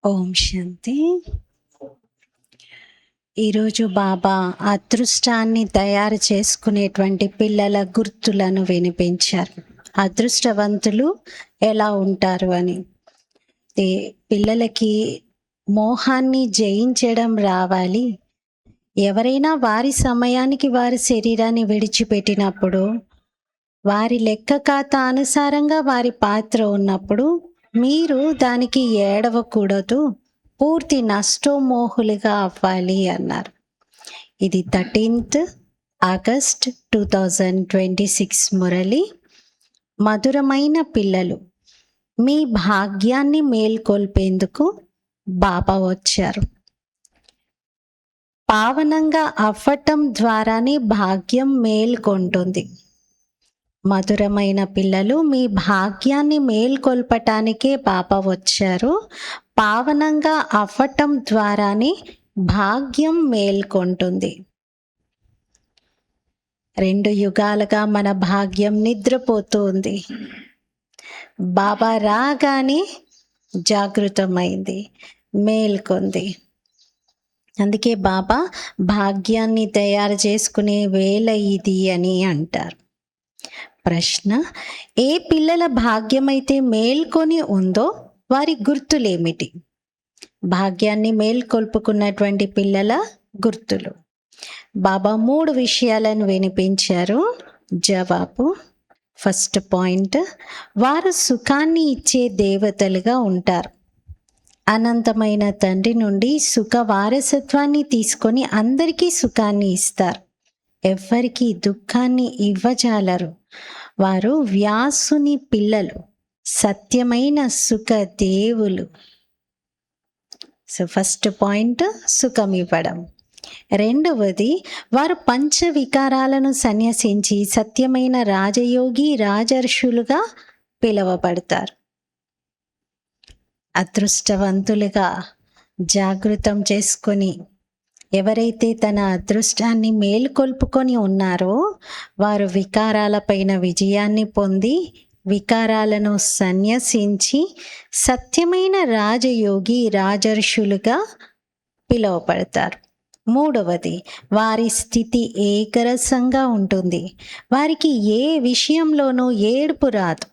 ఓం శాంతి. ఈరోజు బాబా అదృష్టాన్ని తయారు చేసుకునేటువంటి పిల్లల గుర్తులను వినిపించారు. అదృష్టవంతులు ఎలా ఉంటారు అని. పిల్లలకి మోహాన్ని జయించడం రావాలి. ఎవరైనా వారి సమయానికి వారి శరీరాన్ని విడిచిపెట్టినప్పుడు, వారి లెక్క ఖాతా అనుసారంగా వారి పాత్ర ఉన్నప్పుడు మీరు దానికి ఏడవకూడదు, పూర్తి నష్టోమోహులుగా అవ్వాలి అన్నారు. ఇది 13th ఆగస్ట్ 2026 మురళి. మధురమైన పిల్లలు, మీ భాగ్యాన్ని మేల్కొల్పేందుకు బాబా వచ్చారు. పావనంగా అవ్వటం ద్వారానే భాగ్యం మేల్కొంటుంది. మధురమైన పిల్లలు, మీ భాగ్యాన్ని మేల్కొల్పటానికే బాబా వచ్చారు. పావనంగా అవ్వటం ద్వారానే భాగ్యం మేల్కొంటుంది. 2 యుగాలుగా మన భాగ్యం నిద్రపోతుంది. బాబా రాగానే జాగృతమైంది, మేల్కొంది. అందుకే బాబా భాగ్యాన్ని తయారు చేసుకునే వేళ ఇది అని అంటారు. ప్రశ్న: ఏ పిల్లల భాగ్యమైతే మేల్కొని ఉందో వారి గుర్తులేమిటి? భాగ్యాన్ని మేల్కొల్పుకున్నటువంటి పిల్లల గుర్తులు. బాబా 3 విషయాలను వినిపించారు. జవాబు: ఫస్ట్ పాయింట్, వారు సుఖాన్ని ఇచ్చే దేవతలుగా ఉంటారు. అనంతమైన తండ్రి నుండి సుఖ వారసత్వాన్ని తీసుకొని అందరికీ సుఖాన్ని ఇస్తారు. ఎవ్వరికీ దుఃఖాన్ని ఇవ్వజాలరు. వారు వ్యాసుని పిల్లలు, సత్యమైన సుఖ దేవులు. సో ఫస్ట్ పాయింట్, సుఖం ఇవ్వడం. రెండవది, వారు పంచ వికారాలను సన్యసించి సత్యమైన రాజయోగి రాజర్షులుగా పిలువబడతారు. అదృష్టవంతులుగా జాగృతం చేసుకొని ఎవరైతే తన అదృష్టాన్ని మేల్కొల్పుకొని ఉన్నారో వారు వికారాలపైన విజయాన్ని పొంది వికారాలను సన్యసించి సత్యమైన రాజయోగి రాజర్షులుగా పిలువబడతారు. మూడవది, వారి స్థితి ఏకరసంగా ఉంటుంది. వారికి ఏ విషయంలోనూ ఏడుపు రాదు.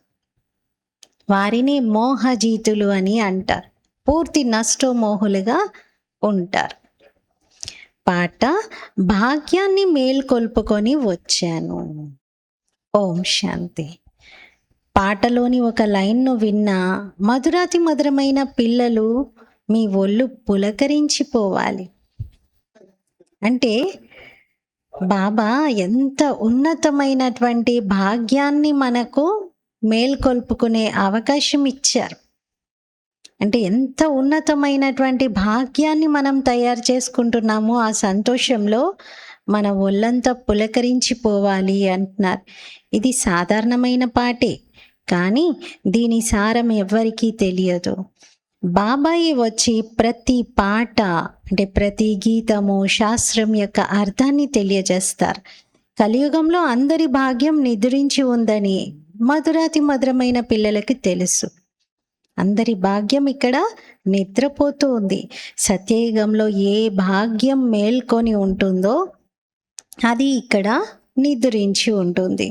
వారిని మోహజీతులు అని అంటారు. పూర్తి నష్టోమోహులుగా ఉంటారు. పాట: భాగ్యాన్ని మేల్కొల్పుకొని వచ్చాను. ఓం శాంతి. పాటలోని ఒక లైన్ను విన్నా మధురాతి మధురమైన పిల్లలు మీ ఒళ్ళు పులకరించిపోవాలి. అంటే బాబా ఎంత ఉన్నతమైనటువంటి భాగ్యాన్ని మనకు మేల్కొల్పుకునే అవకాశం ఇచ్చారు. అంటే ఎంత ఉన్నతమైనటువంటి భాగ్యాన్ని మనం తయారు చేసుకుంటున్నామో ఆ సంతోషంలో మన ఒళ్ళంతా పులకరించిపోవాలి అంటున్నారు. ఇది సాధారణమైన పాటే, కానీ దీని సారం ఎవ్వరికీ తెలియదు. బాబాయి వచ్చి ప్రతి పాట అంటే ప్రతి గీతము శాస్త్రం యొక్క అర్థాన్ని తెలియజేస్తారు. కలియుగంలో అందరి భాగ్యం నిద్రించి ఉందని మధురాతి మధురమైన పిల్లలకి తెలుసు. అందరి భాగ్యం ఇక్కడ నిద్రపోతూ ఉంది. సత్యయుగంలో ఏ భాగ్యం మేల్కొని ఉంటుందో అది ఇక్కడ నిద్రించి ఉంటుంది.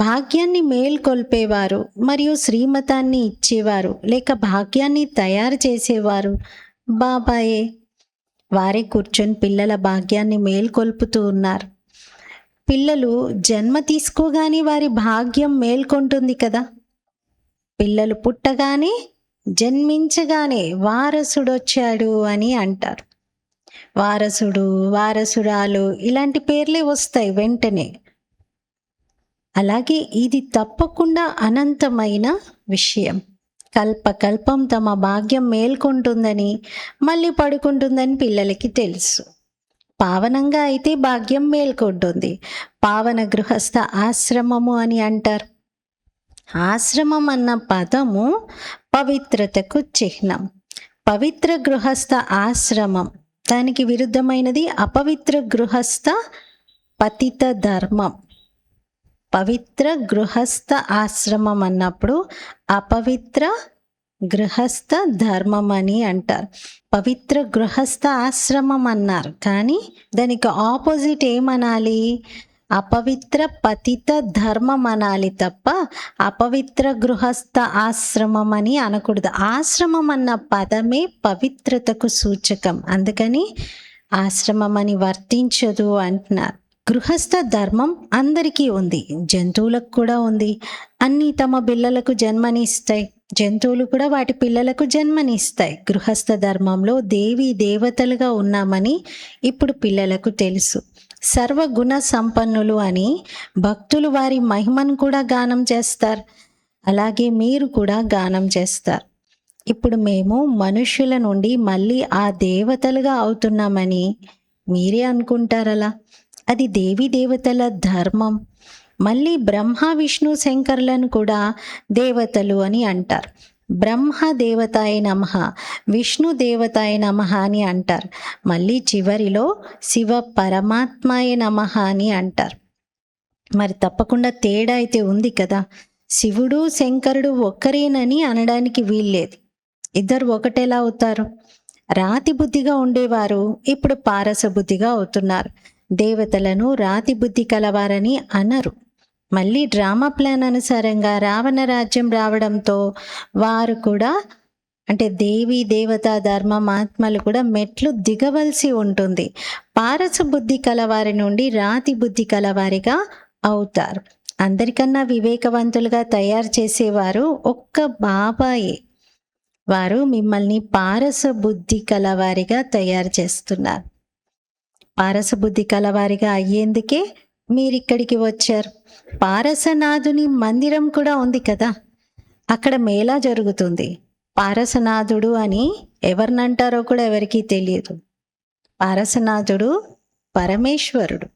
భాగ్యాన్ని మేల్కొల్పేవారు మరియు శ్రీమతాన్ని ఇచ్చేవారు లేక భాగ్యాన్ని తయారు చేసేవారు బాబాయే. వారే కూర్చొని పిల్లల భాగ్యాన్ని మేల్కొల్పుతూ ఉన్నారు. పిల్లలు జన్మ తీసుకోగానే వారి భాగ్యం మేల్కొంటుంది కదా. పిల్లలు పుట్టగానే జన్మించగానే వారసుడొచ్చాడు అని అంటారు. వారసుడు, వారసురాలు ఇలాంటి పేర్లే వస్తాయి వెంటనే. అలాగే ఇది తప్పకుండా అనంతమైన విషయం. కల్పకల్పం తమ భాగ్యం మేల్కొంటుందని మళ్ళీ పడుకుంటుందని పిల్లలకి తెలుసు. పావనంగా అయితే భాగ్యం మేల్కొంటుంది. పావన గృహస్థ ఆశ్రమము అని అంటారు. ఆశ్రమం అన్న పదము పవిత్రతకు చిహ్నం. పవిత్ర గృహస్థ ఆశ్రమం, దానికి విరుద్ధమైనది అపవిత్ర గృహస్థ పతిత ధర్మం. పవిత్ర గృహస్థ ఆశ్రమం అన్నప్పుడు అపవిత్ర గృహస్థ ధర్మం అని అంటారు. పవిత్ర గృహస్థ ఆశ్రమం అన్నారు, కానీ దానికి ఆపోజిట్ ఏమనాలి? అపవిత్ర పతిత ధర్మం అనాలి తప్ప అపవిత్ర గృహస్థ ఆశ్రమం అని అనకూడదు. ఆశ్రమం అన్న పదమే పవిత్రతకు సూచకం, అందుకని ఆశ్రమం అని వర్తించదు అంటున్నారు. గృహస్థ ధర్మం అందరికీ ఉంది, జంతువులకు కూడా ఉంది. అన్నీ తమ పిల్లలకు జన్మనిస్తాయి, జంతువులు కూడా వాటి పిల్లలకు జన్మనిస్తాయి. గృహస్థ ధర్మంలో దేవీ దేవతలుగా ఉన్నామని ఇప్పుడు పిల్లలకు తెలుసు. సర్వగుణ సంపన్నులు అని భక్తులు వారి మహిమను కూడా గానం చేస్తారు. అలాగే మీరు కూడా గానం చేస్తారు. ఇప్పుడు మేము మనుషుల నుండి మళ్ళీ ఆ దేవతలుగా అవుతున్నామని మీరే అనుకుంటారలా. అది దేవీ దేవతల ధర్మం. మళ్ళీ బ్రహ్మ విష్ణు శంకర్లను కూడా దేవతలు అని అంటారు. బ్రహ్మ దేవతాయ నమః, విష్ణు దేవతాయ నమః అని అంటారు. మళ్ళీ చివరిలో శివ పరమాత్మాయ నమః అని అంటారు. మరి తప్పకుండా తేడా అయితే ఉంది కదా. శివుడు శంకరుడు ఒక్కరేనని అనడానికి వీల్లేదు. ఇద్దరు ఒకటేలా అవుతారు? రాతి బుద్ధిగా ఉండేవారు ఇప్పుడు పారస బుద్ధిగా అవుతున్నారు. దేవతలను రాతి బుద్ధి కలవారని అనరు. మళ్ళీ డ్రామా ప్లాన్ అనుసారంగా రావణ రాజ్యం రావడంతో వారు కూడా, అంటే దేవీ దేవతా ధర్మం ఆత్మలు కూడా మెట్లు దిగవలసి ఉంటుంది. పారస బుద్ధి కలవారి నుండి రాతి బుద్ధి కలవారిగా అవుతారు. అందరికన్నా వివేకవంతులుగా తయారు చేసేవారు ఒక్క బాబాయే. వారు మిమ్మల్ని పారస బుద్ధి కలవారిగా తయారు చేస్తున్నారు. పారస బుద్ధి కలవారిగా అయ్యేందుకే మీరిక్కడికి వచ్చారు. పారసనాథుని మందిరం కూడా ఉంది కదా, అక్కడ మేళా జరుగుతుంది. పారసనాథుడు అని ఎవరినంటారో కూడా ఎవరికీ తెలియదు. పారసనాథుడు పరమేశ్వరుడు,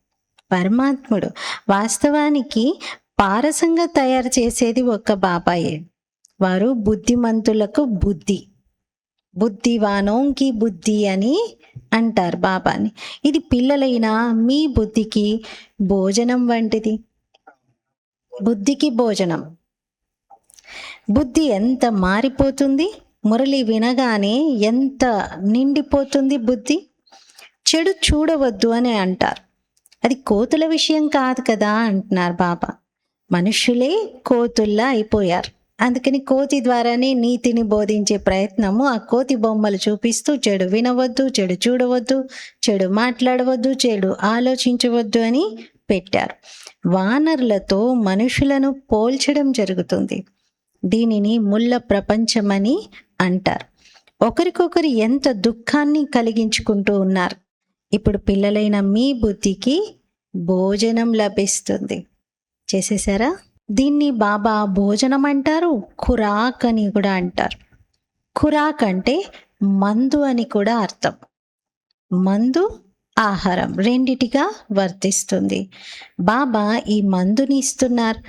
పరమాత్ముడు. వాస్తవానికి పారసంగా తయారు చేసేది ఒక్క బాబాయే. వారు బుద్ధిమంతులకు బుద్ధి, బుద్ధివానోంకి బుద్ధి అని అంటారు బాబాని. ఇది పిల్లలైన మీ బుద్ధికి భోజనం వంటిది. బుద్ధికి భోజనం. బుద్ధి ఎంత మారిపోతుంది, మురళి వినగానే ఎంత నిండిపోతుంది బుద్ధి. చెడు చూడవద్దు అని అంటారు. అది కోతుల విషయం కాదు కదా అంటున్నారు బాబా. మనుషులే కోతుల్లా అయిపోయారు. అందుకని కోతి ద్వారానే నీతిని బోధించే ప్రయత్నము. ఆ కోతి బొమ్మలు చూపిస్తూ చెడు వినవద్దు, చెడు చూడవద్దు, చెడు మాట్లాడవద్దు, చెడు ఆలోచించవద్దు అని పెట్టారు. వానరులతో మనుషులను పోల్చడం జరుగుతుంది. దీనిని ముళ్ళ ప్రపంచమని అంటారు. ఒకరికొకరు ఎంత దుఃఖాన్ని కలిగించుకుంటూ ఉన్నారు. ఇప్పుడు పిల్లలైన మీ బుద్ధికి భోజనం లభిస్తుంది. చేసేసారా? దీన్ని బాబా భోజనం అంటారు, ఖురాక్ అని కూడా అంటారు. ఖురాక్ అంటే మందు అని కూడా అర్థం. మందు ఆహారం రెండిటిగా వర్తిస్తుంది. బాబా ఈ మందుని ఇస్తున్నారు.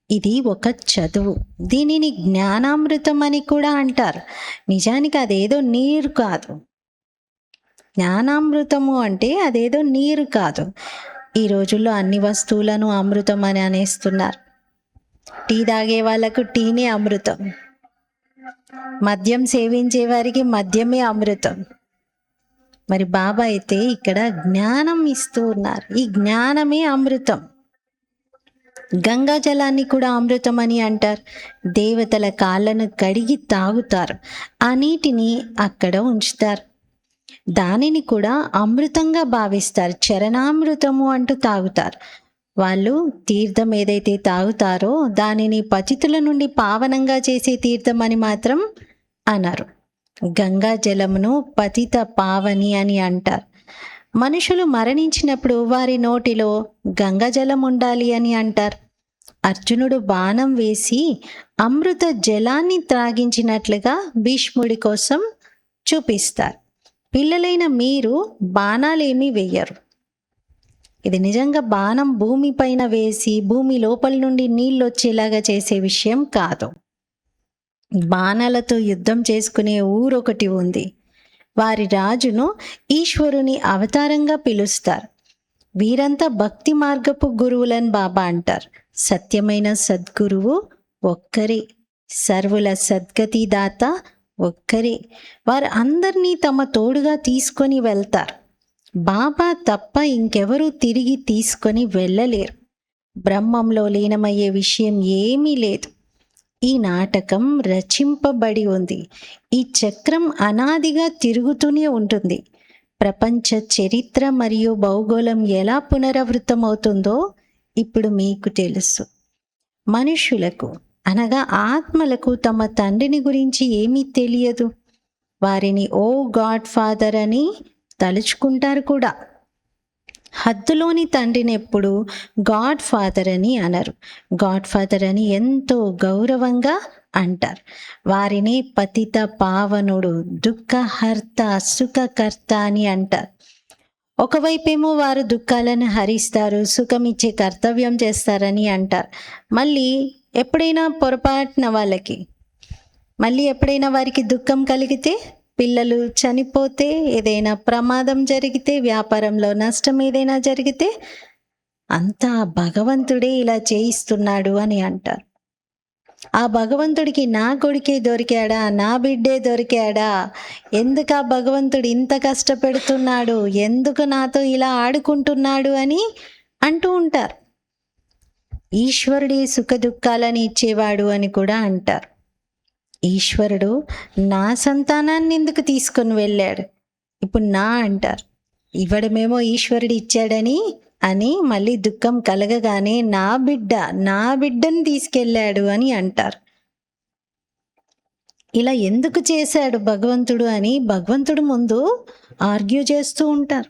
ఇది ఒక చదువు. దీనిని జ్ఞానామృతం అని కూడా అంటారు. నిజానికి అదేదో నీరు కాదు. జ్ఞానామృతము అంటే అదేదో నీరు కాదు. ఈ రోజుల్లో అన్ని వస్తువులను అమృతం అని అనేస్తున్నారు. టీ తాగే వాళ్ళకు టీనే అమృతం, మద్యం సేవించే వారికి మద్యమే అమృతం. మరి బాబా అయితే ఇక్కడ జ్ఞానం ఇస్తూ ఉన్నారు. ఈ జ్ఞానమే అమృతం. గంగా జలాన్ని కూడా అమృతం అని అంటారు. దేవతల కాళ్ళను కడిగి తాగుతారు. ఆ నీటిని అక్కడ ఉంచుతారు. దానిని కూడా అమృతంగా భావిస్తారు. చరణామృతము అంటూ తాగుతారు. వాళ్ళు తీర్థం ఏదైతే తాగుతారో దానిని పతితుల నుండి పావనంగా చేసే తీర్థం అని మాత్రం అనరు. గంగా జలమును పతిత పావని అని అంటారు. మనుషులు మరణించినప్పుడు వారి నోటిలో గంగా జలం ఉండాలి అని అంటారు. అర్జునుడు బాణం వేసి అమృత జలాన్ని త్రాగించినట్లుగా భీష్ముడి కోసం చూపిస్తారు. పిల్లలైన మీరు బాణాలేమీ వెయ్యరు. ఇది నిజంగా బాణం భూమిపైన వేసి భూమి లోపల నుండి నీళ్ళు వచ్చేలాగా చేసే విషయం కాదు. బాణాలతో యుద్ధం చేసుకునే ఊరొకటి ఉంది. వారి రాజును ఈశ్వరుని అవతారంగా పిలుస్తారు. వీరంతా భక్తి మార్గపు గురువులని బాబా అంటారు. సత్యమైన సద్గురువు ఒక్కరే. సర్వుల సద్గతి దాత ఒక్కరే. వారు అందరినీ తమ తోడుగా తీసుకొని వెళ్తారు. బాబా తప్ప ఇంకెవరూ తిరిగి తీసుకొని వెళ్ళలేరు. బ్రహ్మంలో లీనమయ్యే విషయం ఏమీ లేదు. ఈ నాటకం రచింపబడి ఉంది. ఈ చక్రం అనాదిగా తిరుగుతూనే ఉంటుంది. ప్రపంచ చరిత్ర మరియు భౌగోళం ఎలా పునరావృతమవుతుందో ఇప్పుడు మీకు తెలుసు. మనుషులకు అనగా ఆత్మలకు తమ తండ్రిని గురించి ఏమీ తెలియదు. వారిని ఓ గాడ్ ఫాదర్ అని తలుచుకుంటారు కూడా. హద్దులోని తండ్రిని ఎప్పుడు గాడ్ ఫాదర్ అని అనరు. గాడ్ ఫాదర్ అని ఎంతో గౌరవంగా అంటారు. వారిని పతిత పావనుడు, దుఃఖహర్త, సుఖకర్త అని అంటారు. ఒకవైపేమో వారు దుఃఖాలను హరిస్తారు, సుఖమిచ్చే కర్తవ్యం చేస్తారని అంటారు. మళ్ళీ ఎప్పుడైనా పొరపాటున ఎప్పుడైనా వారికి దుఃఖం కలిగితే, పిల్లలు చనిపోతే, ఏదైనా ప్రమాదం జరిగితే, వ్యాపారంలో నష్టం ఏదైనా జరిగితే, అంతా భగవంతుడే ఇలా చేయిస్తున్నాడు అని అంటారు. ఆ భగవంతుడికి నా కొడుకే దొరికాడా, నా బిడ్డే దొరికాడా, ఎందుకు ఆ భగవంతుడు ఇంత కష్టపెడుతున్నాడు, ఎందుకు నాతో ఇలా ఆడుకుంటున్నాడు అని అంటూ ఉంటారు. ఈశ్వరుడే సుఖ దుఃఖాలని ఇచ్చేవాడు అని కూడా అంటారు. ఈశ్వరుడు నా సంతానాన్ని ఎందుకు తీసుకొని వెళ్ళాడు, ఇప్పుడు నా అంటారు. ఇవ్వడమేమో ఈశ్వరుడు ఇచ్చాడని అని మళ్ళీ దుఃఖం కలగగానే నా బిడ్డని తీసుకెళ్ళాడు అని అంటారు. ఇలా ఎందుకు చేశాడు భగవంతుడు అని భగవంతుడు ముందు ఆర్గ్యూ చేస్తూ ఉంటారు.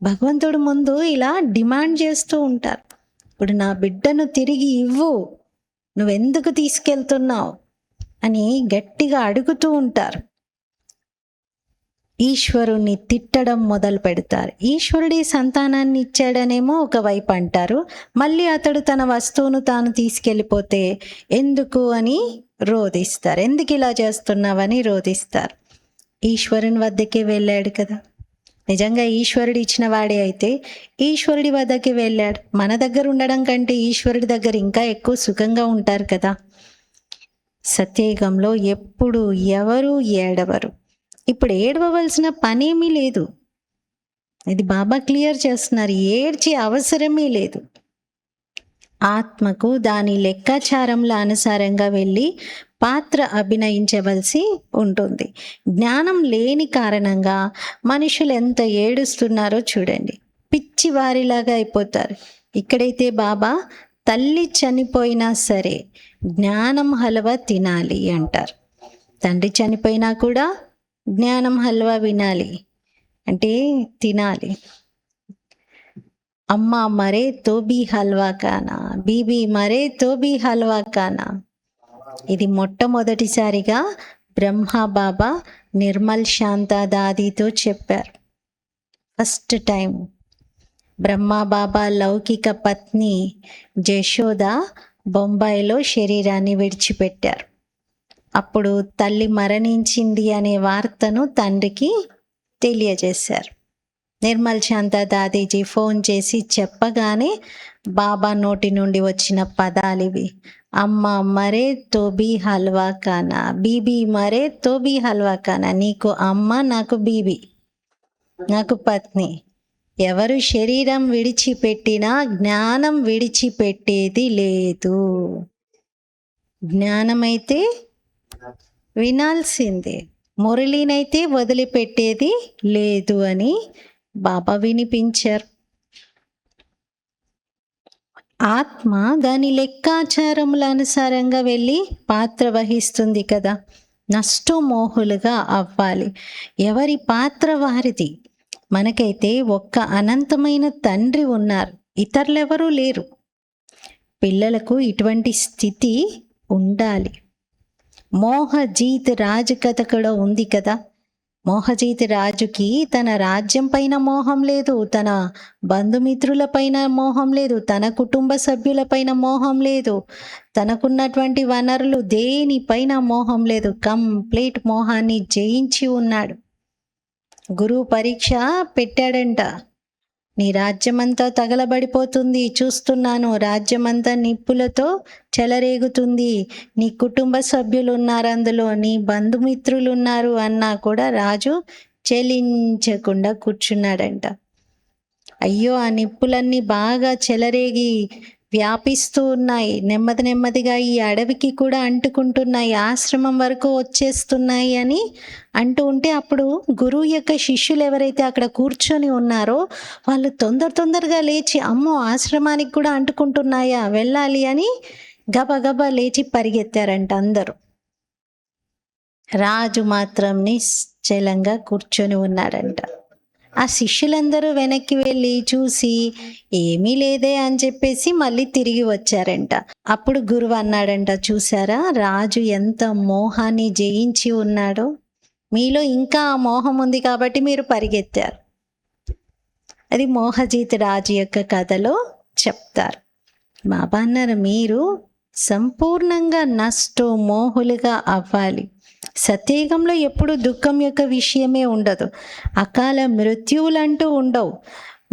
భగవంతుడు ముందు ఇలా డిమాండ్ చేస్తూ ఉంటారు. ఇప్పుడు నా బిడ్డను తిరిగి ఇవ్వు, నువ్వెందుకు తీసుకెళ్తున్నావు అని గట్టిగా అడుగుతూ ఉంటారు. ఈశ్వరుణ్ణి తిట్టడం మొదలు పెడతారు. ఈశ్వరుడి సంతానాన్ని ఇచ్చాడనేమో ఒకవైపు అంటారు. మళ్ళీ అతడు తన వస్తువును తాను తీసుకెళ్ళిపోతే ఎందుకు అని రోధిస్తారు. ఎందుకు ఇలా చేస్తున్నావని రోధిస్తారు. ఈశ్వరుని వద్దకే వెళ్ళాడు కదా. నిజంగా ఈశ్వరుడు ఇచ్చిన వాడే అయితే ఈశ్వరుడి వద్దకే వెళ్ళాడు. మన దగ్గర ఉండడం కంటే ఈశ్వరుడి దగ్గర ఇంకా ఎక్కువ సుఖంగా ఉంటారు కదా. సత్యయుగంలో ఎప్పుడు ఎవరు ఏడవరు. ఇప్పుడు ఏడవలసిన పనేమీ లేదు. ఇది బాబా క్లియర్ చేస్తున్నారు. ఏడ్చే అవసరమే లేదు. ఆత్మకు దాని లెక్కాచారంలో అనుసారంగా వెళ్ళి పాత్ర అభినయించవలసి ఉంటుంది. జ్ఞానం లేని కారణంగా మనుషులు ఎంత ఏడుస్తున్నారో చూడండి. పిచ్చి వారిలాగా అయిపోతారు. ఇక్కడైతే బాబా తల్లి చనిపోయినా సరే జ్ఞానం హల్వా తినాలి అంటారు. తండ్రి చనిపోయినా కూడా జ్ఞానం హల్వా వినాలి అంటే తినాలి. అమ్మ మరే తో బీ హల్వా కానా, బీబీ మరే తో బీ హల్వా కానా. ఇది మొట్టమొదటిసారిగా బ్రహ్మ బాబా నిర్మల్ శాంత దాదితో చెప్పారు. ఫస్ట్ టైం బ్రహ్మ బాబా లౌకిక పత్ని జశోద బొంబాయిలో శరీరాన్ని విడిచిపెట్టారు. అప్పుడు తల్లి మరణించింది అనే వార్తను తండ్రికి తెలియజేశారు. నిర్మల్ శాంత దాదీజీ ఫోన్ చేసి చెప్పగానే బాబా నోటి నుండి వచ్చిన పదాలివి. అమ్మ మరే తో బీ హల్వా కానా, బీబీ మరే తో బీ హల్వా కానా. నీకు అమ్మ, నాకు బీబీ, నాకు పత్ని. ఎవరు శరీరం విడిచిపెట్టినా జ్ఞానం విడిచిపెట్టేది లేదు. జ్ఞానమైతే వినాల్సిందే, మురళినైతే వదిలిపెట్టేది లేదు అని బాబా వినిపించారు. ఆత్మ దాని లెక్కాచారముల అనుసారంగా వెళ్ళి పాత్ర వహిస్తుంది కదా. నష్టమోహులుగా అవ్వాలి. ఎవరి పాత్ర వారిది. మనకైతే ఒక్క అనంతమైన తండ్రి ఉన్నారు, ఇతరులెవరూ లేరు. పిల్లలకు ఇటువంటి స్థితి ఉండాలి. మోహజీత్ రాజు కథ కూడా ఉంది కదా. మోహజీత్ రాజుకి తన రాజ్యం పైన మోహం లేదు, తన బంధుమిత్రుల పైన మోహం లేదు, తన కుటుంబ సభ్యుల పైన మోహం లేదు, తనకున్నటువంటి వనరులు దేనిపైన మోహం లేదు. కంప్లీట్ మోహాన్ని జయించి ఉన్నాడు. గురువు పరీక్ష పెట్టాడంట. నీ రాజ్యమంతా తగలబడిపోతుంది, చూస్తున్నాను. రాజ్యమంతా నిప్పులతో చెలరేగుతుంది. నీ కుటుంబ సభ్యులు ఉన్నారు అందులో, నీ బంధుమిత్రులు ఉన్నారు అన్నా కూడా రాజు చెలించకుండా కూర్చున్నాడంట. అయ్యో, ఆ నిప్పులన్నీ బాగా చెలరేగి వ్యాపిస్తూ ఉన్నాయి. నెమ్మది నెమ్మదిగా ఈ అడవికి కూడా అంటుకుంటున్నాయి, ఆశ్రమం వరకు వచ్చేస్తున్నాయి అని అంటూ ఉంటే, అప్పుడు గురువు యొక్క శిష్యులు ఎవరైతే అక్కడ కూర్చొని ఉన్నారో వాళ్ళు తొందరగా లేచి, అమ్మో ఆశ్రమానికి కూడా అంటుకుంటున్నాయా, వెళ్ళాలి అని గబగబా లేచి పరిగెత్తారంట అందరూ. రాజు మాత్రం నిశ్చలంగా కూర్చొని ఉన్నాడంట. ఆ శిష్యులందరూ వెనక్కి వెళ్ళి చూసి ఏమీ లేదే అని చెప్పేసి మళ్ళీ తిరిగి వచ్చారంట. అప్పుడు గురువు అన్నాడంట, చూసారా రాజు ఎంత మోహాన్ని జయించి ఉన్నాడో, మీలో ఇంకా ఆ మోహం ఉంది కాబట్టి మీరు పరిగెత్తారు. అది మోహజీత్ రాజు యొక్క కథలో చెప్తారు. బాబా అన్నారు, మీరు సంపూర్ణంగా నష్టో మోహులుగా అవ్వాలి. సత్యయుగంలో ఎప్పుడు దుఃఖం యొక్క విషయమే ఉండదు, అకాల మృత్యువులంటూ ఉండవు.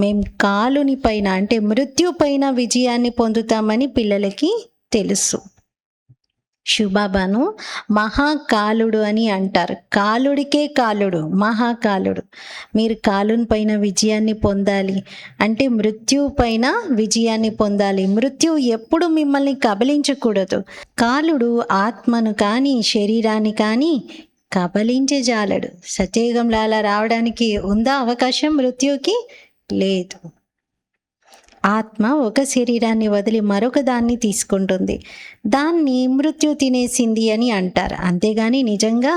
మేము కాలుని పైన అంటే మృత్యు పైన విజయాన్ని పొందుతామని పిల్లలకి తెలుసు. శివబాబాను మహాకాలుడు అని అంటారు. కాలుడికే కాలుడు, మహాకాలుడు. మీరు కాలుని పైన విజయాన్ని పొందాలి అంటే మృత్యువు పైన విజయాన్ని పొందాలి. మృత్యువు ఎప్పుడు మిమ్మల్ని కబలించకూడదు. కాలుడు ఆత్మను కానీ శరీరాన్ని కానీ కబలించజాలడు. సత్యయుగంలో అలా రావడానికి ఉందా అవకాశం? మృత్యువుకి లేదు. ఆత్మ ఒక శరీరాన్ని వదిలి మరొక దాన్ని తీసుకుంటుంది, దాన్ని మృత్యు తినేసింది అని అంటారు. అంతేగాని నిజంగా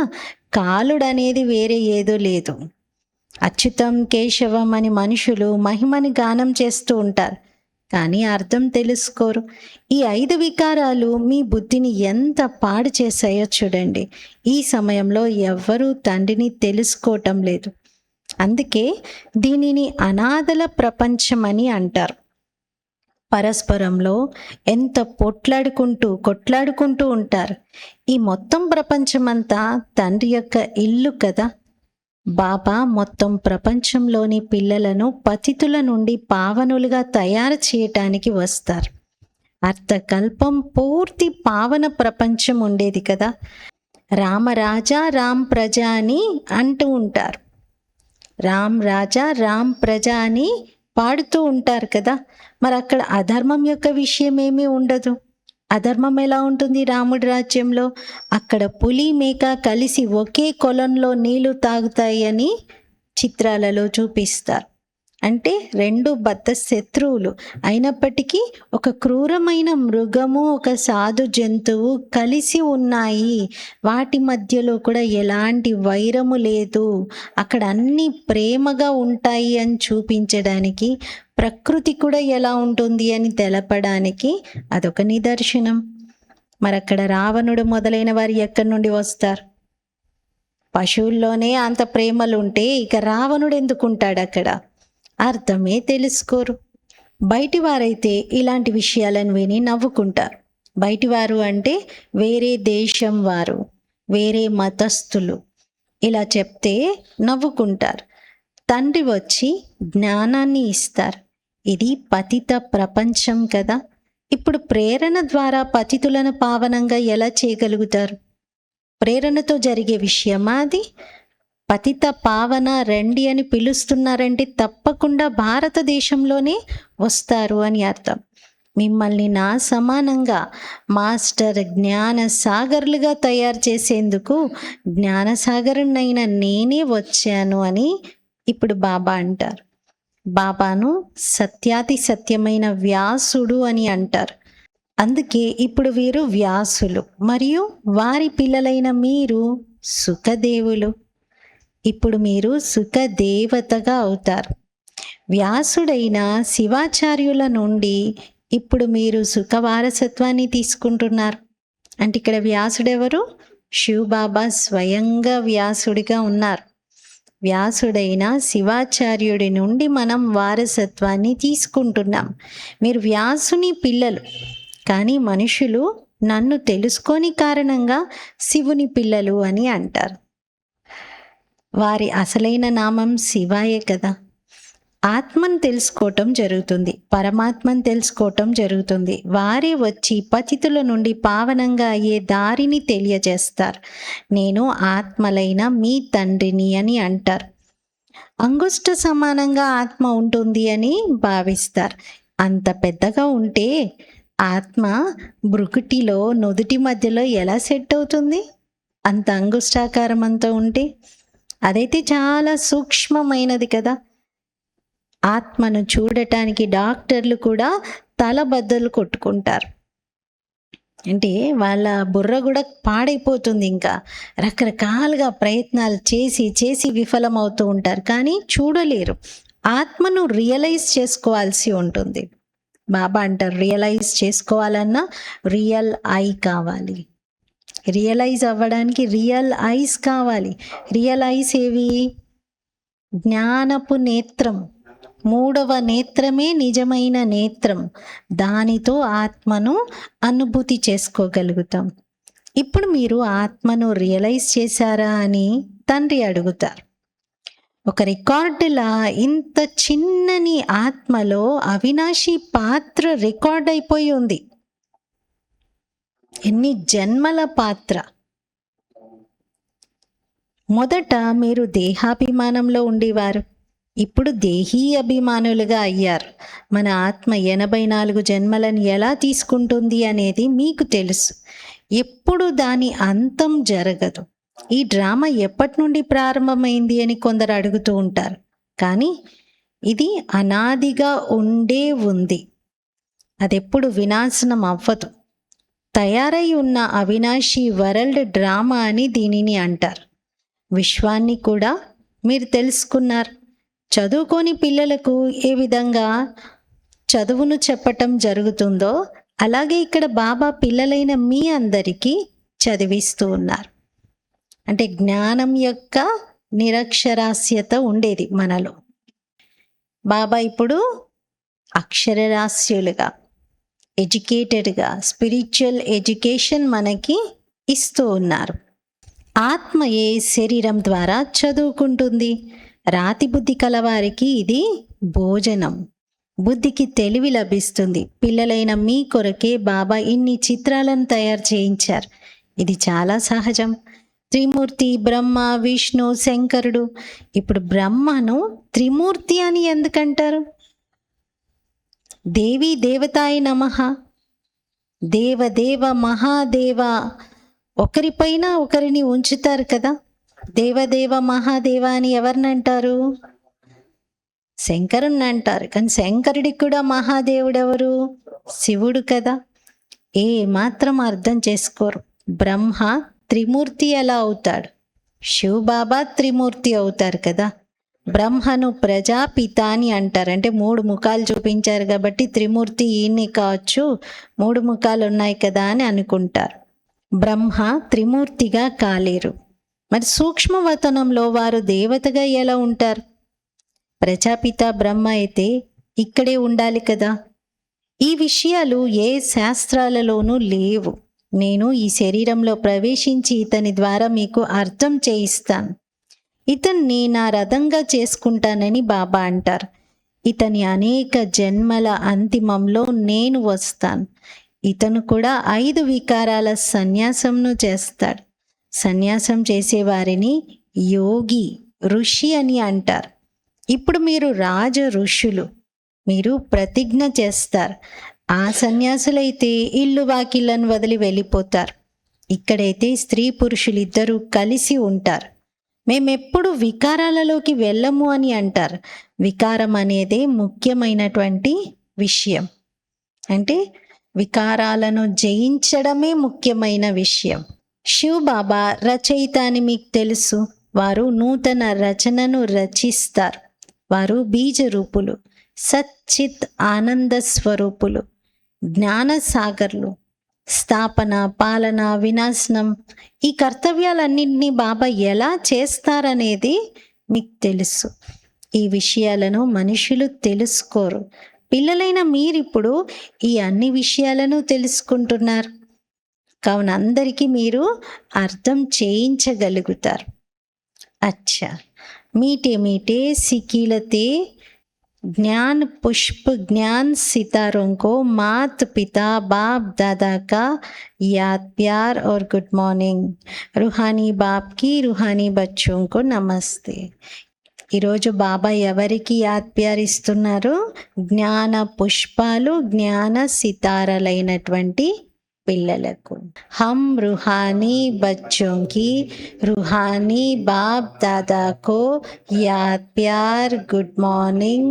కాలుడు అనేది వేరే ఏదో లేదు. అచ్యుతం కేశవం అని మనుషులు మహిమని గానం చేస్తూ ఉంటారు, కానీ అర్థం తెలుసుకోరు. ఈ 5 వికారాలు మీ బుద్ధిని ఎంత పాడు చేశాయో చూడండి. ఈ సమయంలో ఎవ్వరూ తండ్రిని తెలుసుకోవటం లేదు. అందుకే దీనిని అనాథల ప్రపంచం అని అంటారు. పరస్పరంలో ఎంత కొట్లాడుకుంటూ ఉంటారు. ఈ మొత్తం ప్రపంచమంతా తండ్రి యొక్క ఇల్లు కదా. బాబా మొత్తం ప్రపంచంలోని పిల్లలను పతితుల నుండి పావనులుగా తయారు చేయటానికి వస్తారు. అర్థకల్పం పూర్తి పావన ప్రపంచం ఉండేది కదా. రామరాజా రామ్ ప్రజ అని అంటూ ఉంటారు. రామ్ రాజా రామ్ ప్రజ అని పాడుతూ ఉంటారు కదా. మరి అక్కడ అధర్మం యొక్క విషయం ఏమీ ఉండదు. అధర్మం ఎలా ఉంటుంది రాముడి రాజ్యంలో? అక్కడ పులి మేక కలిసి ఒకే కొలంలో నీళ్లు తాగుతాయి అని చిత్రాలలో చూపిస్తారు. అంటే 2 బద్ధ శత్రువులు అయినప్పటికీ ఒక క్రూరమైన మృగము, ఒక సాధు జంతువు కలిసి ఉన్నాయి. వాటి మధ్యలో కూడా ఎలాంటి వైరము లేదు. అక్కడ అన్ని ప్రేమగా ఉంటాయి అని చూపించడానికి, ప్రకృతి కూడా ఎలా ఉంటుంది అని తెలపడానికి అదొక నిదర్శనం. మరి అక్కడ రావణుడు మొదలైన వారు ఎక్కడి నుండి వస్తారు? పశువుల్లోనే అంత ప్రేమలు ఉంటే ఇక రావణుడు ఎందుకుంటాడు అక్కడ? అర్థమే తెలుసుకోరు. బయటి వారైతే ఇలాంటి విషయాలను విని నవ్వుకుంటారు. బయటివారు అంటే వేరే దేశం వారు, వేరే మతస్థులు. ఇలా చెప్తే నవ్వుకుంటారు. తండ్రి వచ్చి జ్ఞానాన్ని ఇస్తారు. ఇది పతిత ప్రపంచం కదా. ఇప్పుడు ప్రేరణ ద్వారా పతితులను పావనంగా ఎలా చేయగలుగుతారు? ప్రేరణతో జరిగే విషయమా అది? పతిత పావన రండి అని పిలుస్తున్నారంటే తప్పకుండా భారతదేశంలోనే వస్తారు అని అర్థం. మిమ్మల్ని నా సమానంగా మాస్టర్ జ్ఞాన సాగర్లుగా తయారు చేసేందుకు జ్ఞానసాగరునైన నేనే వచ్చాను అని ఇప్పుడు బాబా అంటారు. బాబాను సత్యాతి సత్యమైన వ్యాసుడు అని అంటారు. అందుకే ఇప్పుడు వీరు వ్యాసులు మరియు వారి పిల్లలైన మీరు సుఖదేవులు. ఇప్పుడు మీరు సుఖదేవతగా అవుతారు. వ్యాసుడైన శివాచార్యుల నుండి ఇప్పుడు మీరు సుఖవారసత్వాన్ని తీసుకుంటున్నారు. అంటే ఇక్కడ వ్యాసుడెవరు? శివబాబా స్వయంగా వ్యాసుడిగా ఉన్నారు. వ్యాసుడైన శివాచార్యుడి నుండి మనం వారసత్వాన్ని తీసుకుంటున్నాం. మీరు వ్యాసుని పిల్లలు, కానీ మనుషులు నన్ను తెలుసుకోని కారణంగా శివుని పిల్లలు అని అంటారు. వారి అసలైన నామం శివాయే కదా. ఆత్మను తెలుసుకోవటం జరుగుతుంది, పరమాత్మను తెలుసుకోవటం జరుగుతుంది. వారే వచ్చి పతితుల నుండి పావనంగా అయ్యే దారిని తెలియజేస్తారు. నేను ఆత్మలైన మీ తండ్రిని అని అంటారు. అంగుష్ట సమానంగా ఆత్మ ఉంటుంది అని భావిస్తారు. అంత పెద్దగా ఉంటే ఆత్మ భృకుటిలో నుదుటి మధ్యలో ఎలా సెట్ అవుతుంది? అంత అంగుష్టాకారం అంతా ఉంటే అదైతే చాలా సూక్ష్మమైనది కదా. ఆత్మను చూడటానికి డాక్టర్లు కూడా తల బద్దలు కొట్టుకుంటారు. అంటే వాళ్ళ బుర్ర కూడా పాడైపోతుంది. ఇంకా రకరకాలుగా ప్రయత్నాలు చేసి చేసి విఫలమవుతూ ఉంటారు, కానీ చూడలేరు. ఆత్మను రియలైజ్ చేసుకోవాల్సి ఉంటుంది. బాబా అంటారు, రియలైజ్ చేసుకోవాలన్నా రియల్ ఐ కావాలి. రియలైజ్ అవ్వడానికి రియల్ ఐస్ కావాలి. రియల్ ఐస్ ఏవి? జ్ఞానపు నేత్రం. మూడవ నేత్రమే నిజమైన నేత్రం. దానితో ఆత్మను అనుభూతి చేసుకోగలుగుతాం. ఇప్పుడు మీరు ఆత్మను రియలైజ్ చేశారా అని తండ్రి అడుగుతారు. ఒక రికార్డులా ఇంత చిన్నని ఆత్మలో అవినాశి పాత్ర రికార్డ్ అయిపోయి ఉంది. ఎన్ని జన్మల పాత్ర. మొదట మీరు దేహాభిమానంలో ఉండేవారు, ఇప్పుడు దేహీ అభిమానులుగా అయ్యారు. మన ఆత్మ 84 జన్మలను ఎలా తీసుకుంటుంది అనేది మీకు తెలుసు. ఎప్పుడు దాని అంతం జరగదు. ఈ డ్రామా ఎప్పటి నుండి ప్రారంభమైంది అని కొందరు అడుగుతూ ఉంటారు, కానీ ఇది అనాదిగా ఉండే ఉంది. అదెప్పుడు వినాశనం అవ్వదు. తయారై ఉన్న అవినాశి వరల్డ్ డ్రామా అని దీనిని అంటారు. విశ్వాన్ని కూడా మీరు తెలుసుకున్నారు. చదువుకోని పిల్లలకు ఏ విధంగా చదువును చెప్పటం జరుగుతుందో అలాగే ఇక్కడ బాబా పిల్లలైన మీ అందరికీ చదివిస్తూ ఉన్నారు. అంటే జ్ఞానం యొక్క నిరక్షరాస్యత ఉండేది మనలో. బాబా ఇప్పుడు అక్షరరాస్యులుగా, ఎడ్యుకేటెడ్గా, స్పిరిచువల్ ఎడ్యుకేషన్ మనకి ఇస్తూ ఉన్నారు. ఆత్మయే శరీరం ద్వారా చదువుకుంటుంది. రాతి బుద్ధి కలవారికి ఇది భోజనం. బుద్ధికి తెలివి లభిస్తుంది. పిల్లలైన మీ కొరకే బాబా ఇన్ని చిత్రాలను తయారు చేయించారు. ఇది చాలా సహజం. త్రిమూర్తి బ్రహ్మ, విష్ణు, శంకరుడు. ఇప్పుడు బ్రహ్మను త్రిమూర్తి అని ఎందుకంటారు? దేవి దేవతాయ నమః, దేవదేవ మహాదేవ. ఒకరిపైన ఒకరిని ఉంచుతారు కదా. దేవదేవ మహాదేవ అని ఎవరిని అంటారు? శంకరుణ్ణి అంటారు. కానీ శంకరుడికి కూడా మహాదేవుడు ఎవరు? శివుడు కదా. ఏ మాత్రం అర్థం చేసుకోరు. బ్రహ్మ త్రిమూర్తి ఎలా అవుతాడు? శివ బాబా త్రిమూర్తి అవుతారు కదా. బ్రహ్మను ప్రజాపిత అని అంటారు. అంటే 3 ముఖాలు చూపించారు కాబట్టి త్రిమూర్తి ఈయన్ని కావచ్చు, 3 ముఖాలు ఉన్నాయి కదా అని అనుకుంటారు. బ్రహ్మ త్రిమూర్తిగా కాలేరు. మరి సూక్ష్మవతనంలో వారు దేవతగా ఎలా ఉంటారు? ప్రజాపిత బ్రహ్మ అయితే ఇక్కడే ఉండాలి కదా. ఈ విషయాలు ఏ శాస్త్రాలలోనూ లేవు. నేను ఈ శరీరంలో ప్రవేశించి ఇతని ద్వారా మీకు అర్థం చేయిస్తాను. ఇతన్ని నా రథంగా చేసుకుంటానని బాబా అంటారు. ఇతని అనేక జన్మల అంతిమంలో నేను వస్తాను. ఇతను కూడా 5 వికారాల సన్యాసంను చేస్తాడు. సన్యాసం చేసేవారిని యోగి, ఋషి అని అంటారు. ఇప్పుడు మీరు రాజ ఋషులు. మీరు ప్రతిజ్ఞ చేస్తారు. ఆ సన్యాసులైతే ఇల్లు వాకిళ్ళను వదిలి వెళ్ళిపోతారు. ఇక్కడైతే స్త్రీ పురుషులిద్దరూ కలిసి ఉంటారు. మేమెప్పుడు వికారాలలోకి వెళ్ళము అని అంటారు. వికారం అనేదే ముఖ్యమైనటువంటి విషయం. అంటే వికారాలను జయించడమే ముఖ్యమైన విషయం. శివ్ బాబా రచయిత అని మీకు తెలుసు. వారు నూతన రచనను రచిస్తారు. వారు బీజరూపులు, సచ్చిత్ ఆనంద స్వరూపులు, జ్ఞానసాగర్లు. స్థాపన, పాలన, వినాశనం, ఈ కర్తవ్యాలన్నింటినీ బాబా ఎలా చేస్తారనేది మీకు తెలుసు. ఈ విషయాలను మనుషులు తెలుసుకోరు. పిల్లలైన మీరిప్పుడు ఈ అన్ని విషయాలను తెలుసుకుంటున్నారు. కావున అందరికీ మీరు అర్థం చేయించగలుగుతారు. అచ్చా, మీటే మీటే సికీలతే ज्ञान पुष्प ज्ञान सितारों को मात पिता बाप दादा का याद प्यार और गुड मॉर्निंग. रूहानी बाप की रूहानी बच्चों को नमस्ते. ఈరోజు బాబా ఎవరికి యాద్ ప్యార్ ఇస్తున్నారు? జ్ఞాన పుష్పాలు జ్ఞాన సితారలైనటువంటి పిల్లలకు. हम रूहानी बच्चों की रूहानी बाप दादा को याद प्यार गुड मॉर्निंग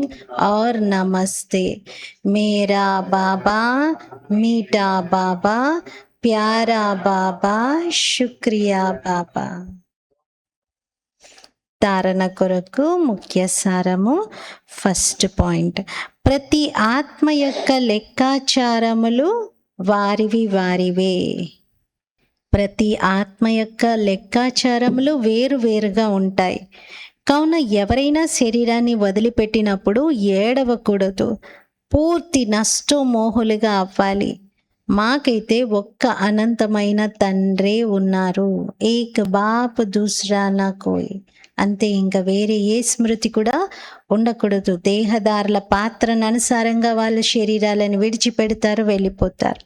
और नमस्ते. मेरा बाबा मीठा बाबा प्यारा बाबा शुक्रिया बाबा. ధారణ కొరకు ముఖ్య సారము. ఫస్ట్ పాయింట్, ప్రతి ఆత్మ యొక్క లెక్కాచారములు వారివే. ప్రతి ఆత్మ యొక్క లెక్కాచారములు వేరువేరుగా ఉంటాయి. కావున ఎవరైనా శరీరాన్ని వదిలిపెట్టినప్పుడు ఏడవకూడదు, పూర్తి నష్టమోహులుగా అవ్వాలి. మాకైతే ఒక్క అనంతమైన తండ్రే ఉన్నారు, ఏక్ బాప్ దూసరా నా కోయి. అంతే, ఇంకా వేరే ఏ స్మృతి కూడా ఉండకూడదు. దేహదారుల పాత్రను అనుసారంగా వాళ్ళ శరీరాలను విడిచిపెడతారు, వెళ్ళిపోతారు.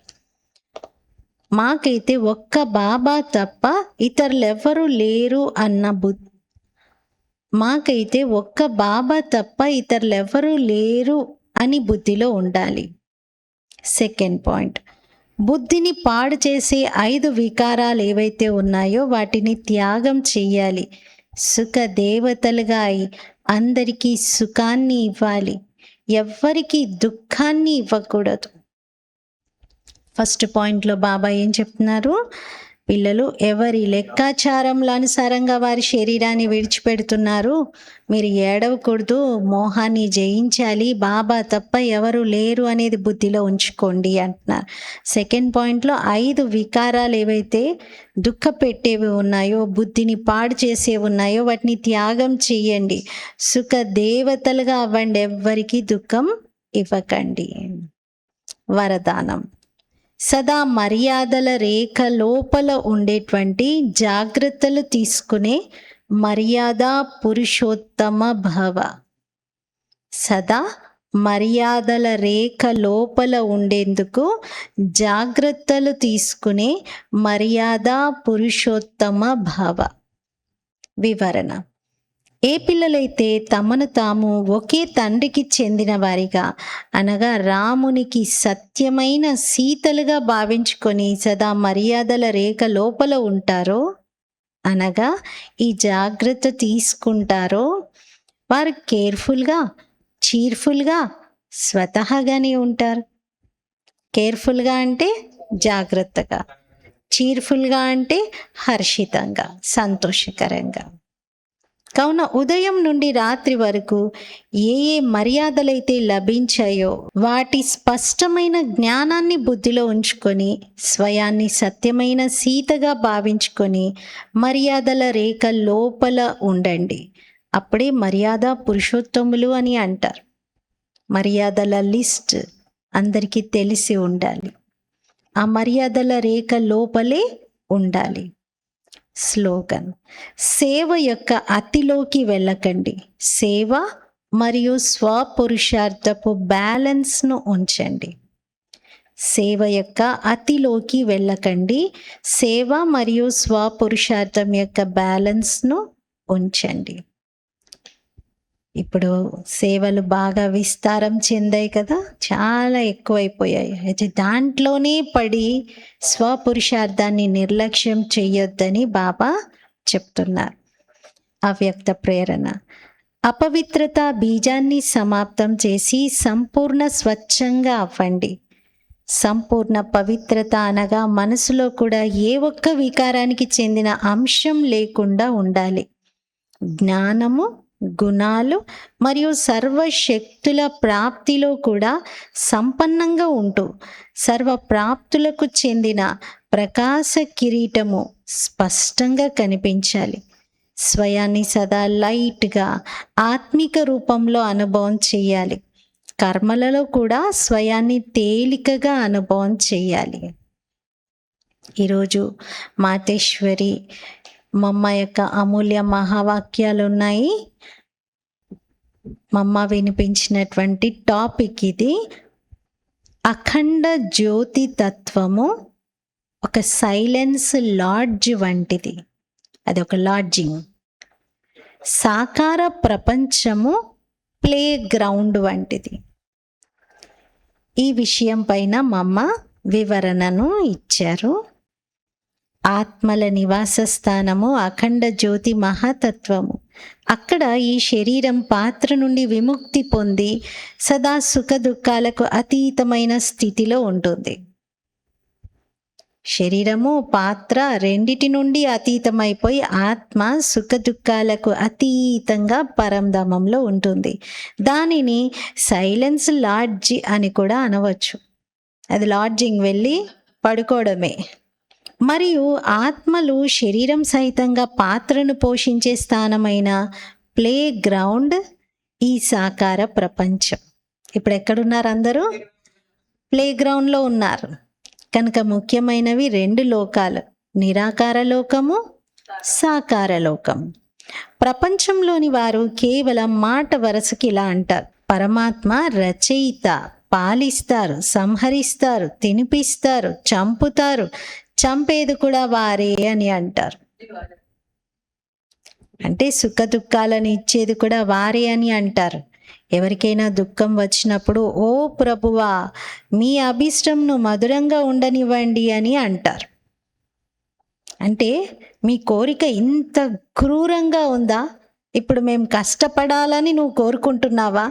మాకైతే ఒక్క బాబా తప్ప ఇతరులెవ్వరూ లేరు అన్న మాకైతే ఒక్క బాబా తప్ప ఇతరులెవ్వరూ లేరు అని బుద్ధిలో ఉండాలి. సెకండ్ పాయింట్, బుద్ధిని పాడు చేసే 5 వికారాలు ఏవైతే ఉన్నాయో వాటిని త్యాగం చెయ్యాలి. సుఖ దేవతలుగా అయి అందరికీ సుఖాన్ని ఇవ్వాలి, ఎవ్వరికి దుఃఖాన్ని ఇవ్వకూడదు. ఫస్ట్ పాయింట్లో బాబా ఏం చెప్తున్నారు? పిల్లలు ఎవరి లెక్కాచారంలో అనుసారంగా వారి శరీరాన్ని విడిచిపెడుతున్నారు, మీరు ఏడవకూడదు, మోహాన్ని జయించాలి, బాబా తప్ప ఎవరు లేరు అనేది బుద్ధిలో ఉంచుకోండి అంటున్నారు. సెకండ్ పాయింట్లో 5 వికారాలు ఏవైతే దుఃఖ పెట్టేవి ఉన్నాయో, బుద్ధిని పాడు చేసేవి ఉన్నాయో వాటిని త్యాగం చెయ్యండి, సుఖ దేవతలుగా అవ్వండి, ఎవ్వరికి దుఃఖం ఇవ్వకండి. వరదానం, సదా మర్యాదల రేఖ లోపల ఉండేటువంటి జాగ్రత్తలు తీసుకునే మర్యాద పురుషోత్తమ భవ. సదా మర్యాదల రేఖ లోపల ఉండేందుకు జాగ్రత్తలు తీసుకునే మర్యాద పురుషోత్తమ భవ. వివరణ, ఏ పిల్లలైతే తమను తాము ఒకే తండ్రికి చెందిన వారిగా అనగా రామునికి సత్యమైన సీతలుగా భావించుకొని సదా మర్యాదల రేఖ లోపల ఉంటారో అనగా ఈ జాగ్రత్త తీసుకుంటారో వారు కేర్ఫుల్గా చీర్ఫుల్గా స్వతహాగానే ఉంటారు. కేర్ఫుల్గా అంటే జాగ్రత్తగా, చీర్ఫుల్గా అంటే హర్షితంగా సంతోషకరంగా. కావున ఉదయం నుండి రాత్రి వరకు ఏ మర్యాదలైతే లభించాయో వాటి స్పష్టమైన జ్ఞానాన్ని బుద్ధిలో ఉంచుకొని స్వయాన్ని సత్యమైన సీతగా భావించుకొని మర్యాదల రేఖ లోపల ఉండండి. అప్పుడే మర్యాద పురుషోత్తములు అని అంటారు. మర్యాదల లిస్ట్ అందరికీ తెలిసి ఉండాలి, ఆ మర్యాదల రేఖ లోపలే ఉండాలి. స్లోగన్, సేవ యొక్క అతిలోకి వెళ్ళకండి, సేవ మరియు స్వపురుషార్థపు బ్యాలెన్స్ను ఉంచండి. సేవ యొక్క అతిలోకి వెళ్ళకండి, సేవ మరియు స్వపురుషార్థం యొక్క బ్యాలెన్స్ను ఉంచండి. ఇప్పుడు సేవలు బాగా విస్తారం చెందాయి కదా, చాలా ఎక్కువైపోయాయి. అయితే దాంట్లోనే పడి స్వపురుషార్థాన్ని నిర్లక్ష్యం చెయ్యొద్దని బాబా చెప్తున్నారు. అవ్యక్త ప్రేరణ, అపవిత్రత బీజాన్ని సమాప్తం చేసి సంపూర్ణ స్వచ్ఛంగా అవ్వండి. సంపూర్ణ పవిత్రత అనగా మనసులో కూడా ఏ ఒక్క వికారానికి చెందిన అంశం లేకుండా ఉండాలి. జ్ఞానము, గుణాలు మరియు సర్వశక్తుల ప్రాప్తిలో కూడా సంపన్నంగా ఉంటూ సర్వ ప్రాప్తులకు చెందిన ప్రకాశ కిరీటము స్పష్టంగా కనిపించాలి. స్వయాన్ని సదా లైట్గా ఆత్మిక రూపంలో అనుభవం చేయాలి. కర్మలలో కూడా స్వయాన్ని తేలికగా అనుభవం చేయాలి. ఈరోజు మాతేశ్వరి మమ్మ యొక్క అమూల్య మహావాక్యాలు ఉన్నాయి. మమ్మ వినిపించినటువంటి టాపిక్ ఇది. అఖండ జ్యోతి తత్వము ఒక సైలెన్స్ లాడ్జ్ వంటిది, అది ఒక లాడ్జింగ్. సాకార ప్రపంచము ప్లే గ్రౌండ్ వంటిది. ఈ విషయం పైన మమ్మ వివరణను ఇచ్చారు. ఆత్మల నివాస స్థానము అఖండ జ్యోతి మహాతత్వము. అక్కడ ఈ శరీరం పాత్ర నుండి విముక్తి పొంది సదా సుఖ దుఃఖాలకు అతీతమైన స్థితిలో ఉంటుంది. శరీరము పాత్ర రెండిటి నుండి అతీతమైపోయి ఆత్మ సుఖ దుఃఖాలకు అతీతంగా పరంధామంలో ఉంటుంది. దానిని సైలెన్స్ లాడ్జ్ అని కూడా అనవచ్చు. అది లాడ్జింగ్, వెళ్ళి పడుకోవడమే. మరియు ఆత్మలు శరీరం సహితంగా పాత్రను పోషించే స్థానమైన ప్లే గ్రౌండ్ ఈ సాకార ప్రపంచం. ఇప్పుడు ఎక్కడున్నారు? అందరూ ప్లే గ్రౌండ్లో ఉన్నారు. కనుక ముఖ్యమైనవి 2 లోకాలు, నిరాకార లోకము, సాకార లోకం. ప్రపంచంలోని వారు కేవలం మాట వరసకి ఇలా అంటారు: పరమాత్మ రచయిత, పాలిస్తారు, సంహరిస్తారు, తినిపిస్తారు, చంపుతారు, చంపేది కూడా వారే అని అంటారు. అంటే సుఖ దుఃఖాలను ఇచ్చేది కూడా వారే అని అంటారు. ఎవరికైనా దుఃఖం వచ్చినప్పుడు, ఓ ప్రభువా, మీ అభిష్టంను మధురంగా ఉండనివ్వండి అని అంటారు. అంటే మీ కోరిక ఇంత క్రూరంగా ఉందా? ఇప్పుడు మేము కష్టపడాలని నువ్వు కోరుకుంటున్నావా?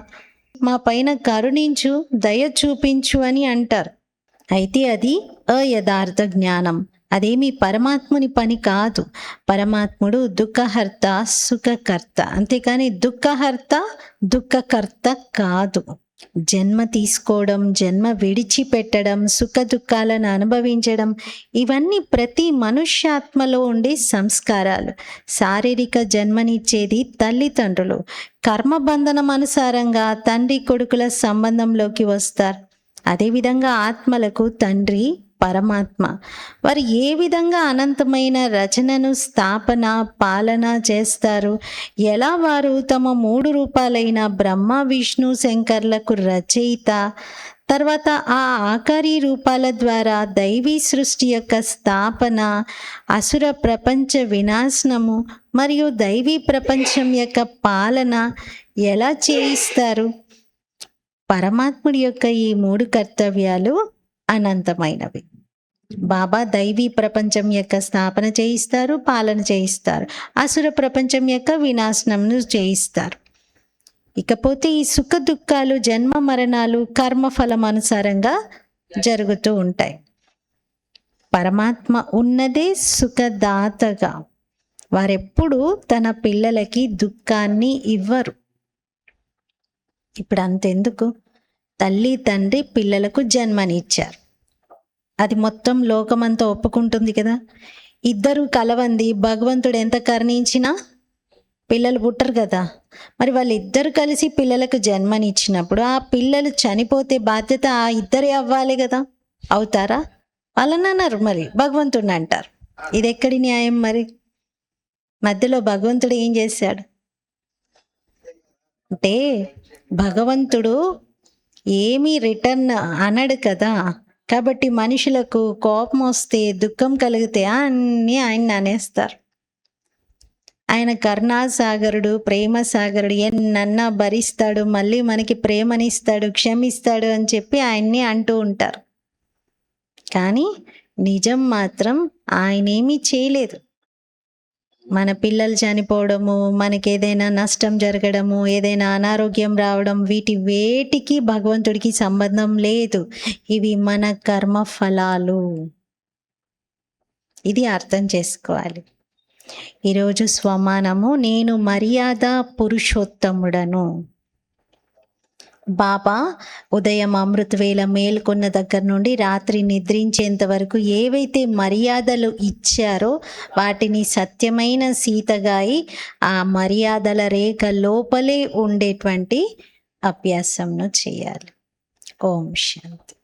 మా పైన కరుణించు, దయ చూపించు అని అంటారు. అయితే అది అయథార్థ జ్ఞానం. అదేమి పరమాత్ముని పని కాదు. పరమాత్ముడు దుఃఖహర్త, సుఖకర్త, అంతేకాని దుఃఖహర్త దుఃఖకర్త కాదు. జన్మ తీసుకోవడం, జన్మ విడిచిపెట్టడం, సుఖ దుఃఖాలను అనుభవించడం, ఇవన్నీ ప్రతి మనుష్యాత్మలో ఉండే సంస్కారాలు. శారీరక జన్మనిచ్చేది తల్లిదండ్రులు. కర్మబంధనం అనుసారంగా తండ్రి కొడుకుల సంబంధంలోకి వస్తారు. అదేవిధంగా ఆత్మలకు తండ్రి పరమాత్మ. వారు ఏ విధంగా అనంతమైన రచనను స్థాపన, పాలన చేస్తారు? ఎలా వారు తమ 3 రూపాలైన బ్రహ్మ, విష్ణు, శంకర్లకు రచయిత, తర్వాత ఆ ఆకారీ రూపాల ద్వారా దైవీ సృష్టి యొక్క స్థాపన, అసుర ప్రపంచ వినాశనము మరియు దైవీ ప్రపంచం యొక్క పాలన ఎలా చేయిస్తారు? పరమాత్ముడి యొక్క ఈ 3 కర్తవ్యాలు అనంతమైనవి. బాబా దైవీ ప్రపంచం యొక్క స్థాపన చేయిస్తారు, పాలన చేయిస్తారు, అసుర ప్రపంచం యొక్క వినాశనంను చేయిస్తారు. ఇకపోతే ఈ సుఖ దుఃఖాలు, జన్మ మరణాలు కర్మఫలం అనుసారంగా జరుగుతూ ఉంటాయి. పరమాత్మ ఉన్నదే సుఖదాతగా. వారెప్పుడు తన పిల్లలకి దుఃఖాన్ని ఇవ్వరు. ఇప్పుడు అంతెందుకు, తల్లి తండ్రి పిల్లలకు జన్మనిచ్చారు, అది మొత్తం లోకమంతా ఒప్పుకుంటుంది కదా. ఇద్దరు కలవంది భగవంతుడు ఎంత కరుణించినా పిల్లలు పుట్టరు కదా. మరి వాళ్ళిద్దరు కలిసి పిల్లలకు జన్మనిచ్చినప్పుడు ఆ పిల్లలు చనిపోతే బాధ్యత ఆ ఇద్దరే అవ్వాలి కదా. అవుతారా? వాళ్ళని అన్నారు, మరి భగవంతుడిని అంటారు. ఇది ఎక్కడి న్యాయం? మరి మధ్యలో భగవంతుడు ఏం చేశాడు అంటే, భగవంతుడు ఏమీ రిటర్న్ అనడు కదా. కాబట్టి మనుషులకు కోపం వస్తే, దుఃఖం కలిగితే అన్నీ ఆయన్ని అనేస్తారు. ఆయన కరుణాసాగరుడు, ప్రేమ సాగరుడు, ఎన్నన్నా భరిస్తాడు, మళ్ళీ మనకి ప్రేమనిస్తాడు, క్షమిస్తాడు అని చెప్పి ఆయన్ని అంటూ ఉంటారు. కానీ నిజం మాత్రం ఆయనేమీ చేయలేదు. మన పిల్లలు చనిపోవడము, మనకి ఏదైనా నష్టం జరగడము, ఏదైనా అనారోగ్యం రావడం, వేటికి భగవంతుడికి సంబంధం లేదు. ఇవి మన కర్మ ఫలాలు. ఇది అర్థం చేసుకోవాలి. ఈరోజు స్వమానము, నేను మర్యాద పురుషోత్తముడను. బాబా ఉదయం అమృతవేళ మేల్కొన్న దగ్గర నుండి రాత్రి నిద్రించేంత వరకు ఏవైతే మర్యాదలు ఇచ్చారో వాటిని సత్యమైన సీతగాయి ఆ మర్యాదల రేఖ లోపలే ఉండేటువంటి అభ్యాసంను చేయాలి. ఓం శాంతి.